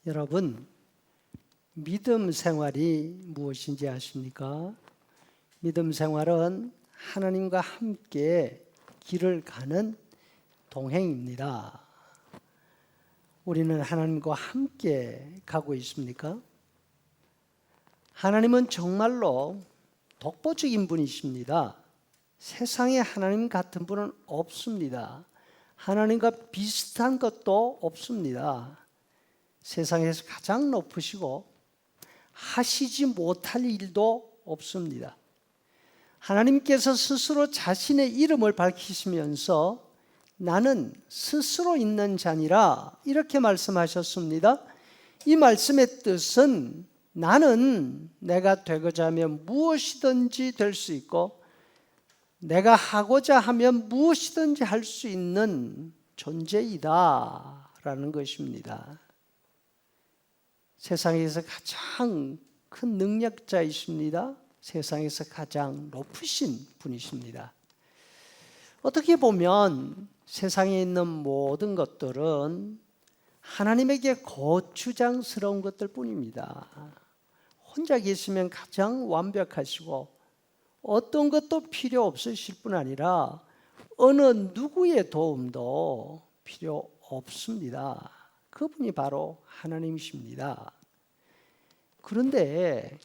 여러분, 믿음 생활이 무엇인지 아십니까? 믿음 생활은 하나님과 함께 길을 가는 동행입니다. 우리는 하나님과 함께 가고 있습니까? 하나님은 정말로 독보적인 분이십니다. 세상에 하나님 같은 분은 없습니다. 하나님과 비슷한 것도 없습니다. 세상에서 가장 높으시고 하시지 못할 일도 없습니다. 하나님께서 스스로 자신의 이름을 밝히시면서 나는 스스로 있는 자니라 이렇게 말씀하셨습니다. 이 말씀의 뜻은 나는 내가 되고자 하면 무엇이든지 될 수 있고 내가 하고자 하면 무엇이든지 할 수 있는 존재이다 라는 것입니다. 세상에서 가장 큰 능력자이십니다. 세상에서 가장 높으신 분이십니다. 어떻게 보면 세상에 있는 모든 것들은 하나님에게 거추장스러운 것들 뿐입니다. 혼자 계시면 가장 완벽하시고 어떤 것도 필요 없으실 뿐 아니라 어느 누구의 도움도 필요 없습니다. 그분이 바로 하나님이십니다. 그런데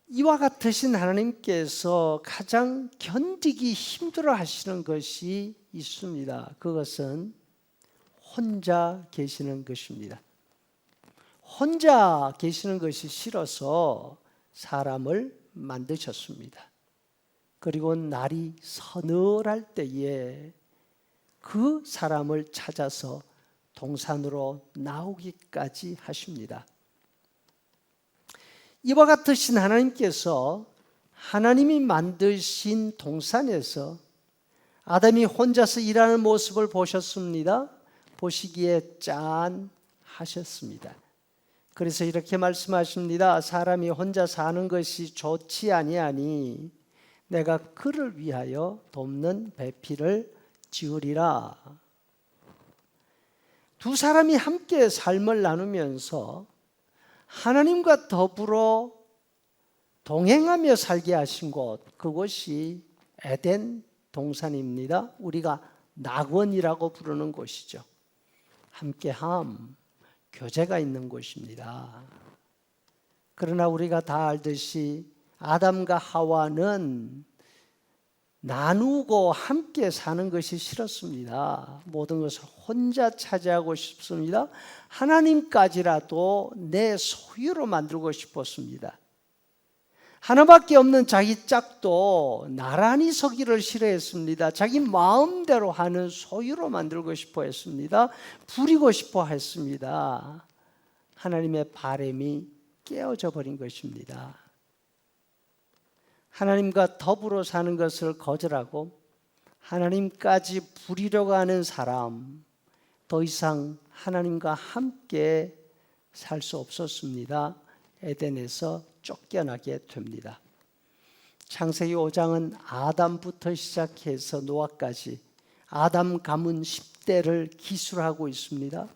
이와 같으신 하나님께서 가장 견디기 힘들어 하시는 것이 있습니다. 그것은 혼자 계시는 것입니다. 혼자 계시는 것이 싫어서 사람을 만드셨습니다. 그리고 날이 서늘할 때에 그 사람을 찾아서 동산으로 나오기까지 하십니다. 이와 같으신 하나님께서 하나님이 만드신 동산에서 아담이 혼자서 일하는 모습을 보셨습니다. 보시기에 짠하셨습니다. 그래서 이렇게 말씀하십니다. 사람이 혼자 사는 것이 좋지 아니하니 내가 그를 위하여 돕는 배필을 지으리라. 두 사람이 함께 삶을 나누면서 하나님과 더불어 동행하며 살게 하신 곳, 그곳이 에덴 동산입니다. 우리가 낙원이라고 부르는 곳이죠. 함께함, 교제가 있는 곳입니다. 그러나 우리가 다 알듯이 아담과 하와는 나누고 함께 사는 것이 싫었습니다. 모든 것을 혼자 차지하고 싶습니다. 하나님까지라도 내 소유로 만들고 싶었습니다. 하나밖에 없는 자기 짝도 나란히 서기를 싫어했습니다. 자기 마음대로 하는 소유로 만들고 싶어 했습니다. 부리고 싶어 했습니다. 하나님의 바람이 깨어져 버린 것입니다. 하나님과 더불어 사는 것을 거절하고 하나님까지 부리려고 하는 사람, 더 이상 하나님과 함께 살 수 없었습니다. 에덴에서 쫓겨나게 됩니다. 창세기 5장은 아담부터 시작해서 노아까지 아담 가문 10대를 기술하고 있습니다.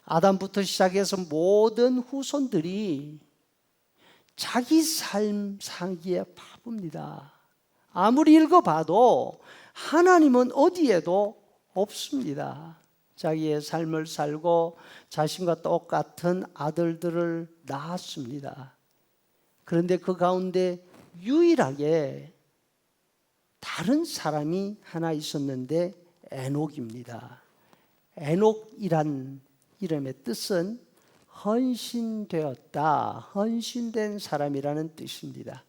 아담부터 시작해서 모든 후손들이 자기 삶 살기에 바쁩니다. 아무리 읽어봐도 하나님은 어디에도 없습니다. 자기의 삶을 살고 자신과 똑같은 아들들을 낳았습니다. 그런데 그 가운데 유일하게 다른 사람이 하나 있었는데 에녹입니다. 에녹이란 이름의 뜻은 헌신되었다, 헌신된 사람이라는 뜻입니다.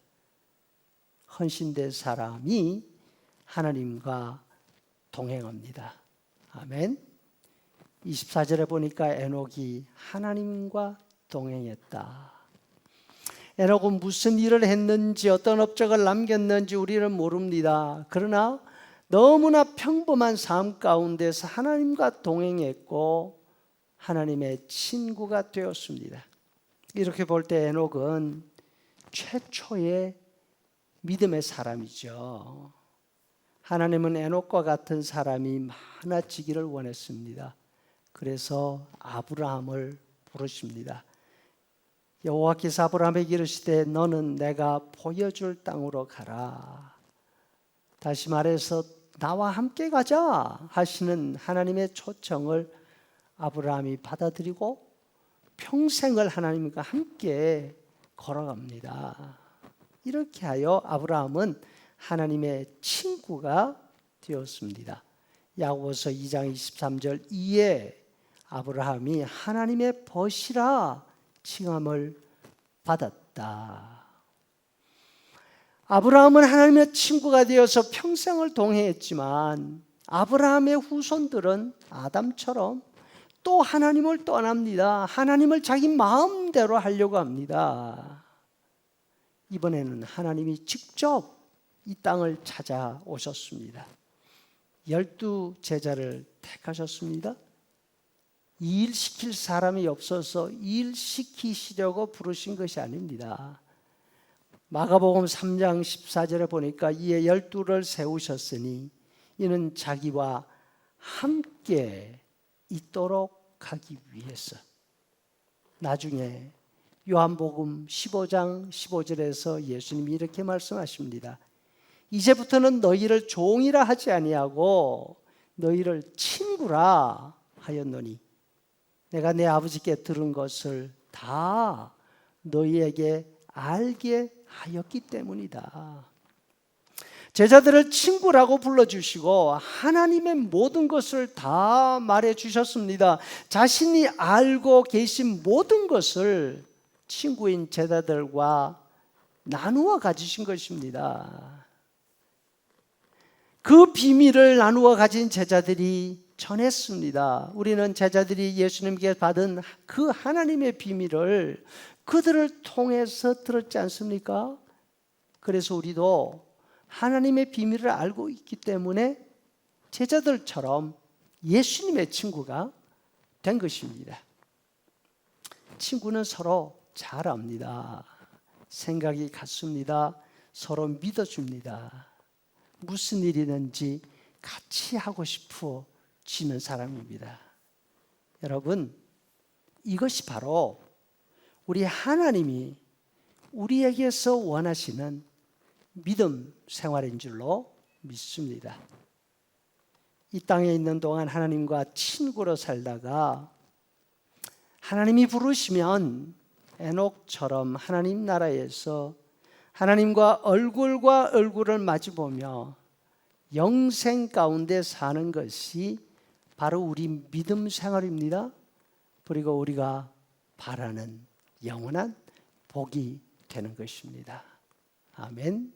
헌신된 사람이 하나님과 동행합니다. 아멘. 24절에 보니까 에녹이 하나님과 동행했다. 에녹은 무슨 일을 했는지 어떤 업적을 남겼는지 우리는 모릅니다. 그러나 너무나 평범한 삶 가운데서 하나님과 동행했고 하나님의 친구가 되었습니다. 이렇게 볼 때 에녹은 최초의 믿음의 사람이죠. 하나님은 에녹과 같은 사람이 많아지기를 원했습니다. 그래서 아브라함을 부르십니다. 여호와께서 아브라함에게 이르시되 너는 내가 보여줄 땅으로 가라. 다시 말해서 나와 함께 가자 하시는 하나님의 초청을 아브라함이 받아들이고 평생을 하나님과 함께 걸어갑니다. 이렇게 하여 아브라함은 하나님의 친구가 되었습니다. 야고보서 2장 23절 이에 아브라함이 하나님의 벗이라 칭함을 받았다. 아브라함은 하나님의 친구가 되어서 평생을 동행했지만 아브라함의 후손들은 아담처럼 또 하나님을 떠납니다. 하나님을 자기 마음대로 하려고 합니다. 이번에는 하나님이 직접 이 땅을 찾아오셨습니다. 12 제자를 택하셨습니다. 일시킬 사람이 없어서 일시키시려고 부르신 것이 아닙니다. 마가복음 3장 14절에 보니까 이에 12를 세우셨으니 이는 자기와 함께 있도록 하기 위해서. 나중에 요한복음 15장 15절에서 예수님이 이렇게 말씀하십니다. 이제부터는 너희를 종이라 하지 아니하고 너희를 친구라 하였노니 내가 내 아버지께 들은 것을 다 너희에게 알게 하였기 때문이다. 제자들을 친구라고 불러주시고 하나님의 모든 것을 다 말해주셨습니다. 자신이 알고 계신 모든 것을 친구인 제자들과 나누어 가지신 것입니다. 그 비밀을 나누어 가진 제자들이 전했습니다. 우리는 제자들이 예수님께 받은 그 하나님의 비밀을 그들을 통해서 들었지 않습니까? 그래서 우리도 하나님의 비밀을 알고 있기 때문에 제자들처럼 예수님의 친구가 된 것입니다. 친구는 서로 잘 압니다. 생각이 같습니다. 서로 믿어줍니다. 무슨 일이든지 같이 하고 싶어지는 사람입니다. 여러분, 이것이 바로 우리 하나님이 우리에게서 원하시는 믿음 생활인 줄로 믿습니다. 이 땅에 있는 동안 하나님과 친구로 살다가 하나님이 부르시면 에녹처럼 하나님 나라에서 하나님과 얼굴을 마주보며 영생 가운데 사는 것이 바로 우리 믿음 생활입니다. 그리고 우리가 바라는 영원한 복이 되는 것입니다. 아멘.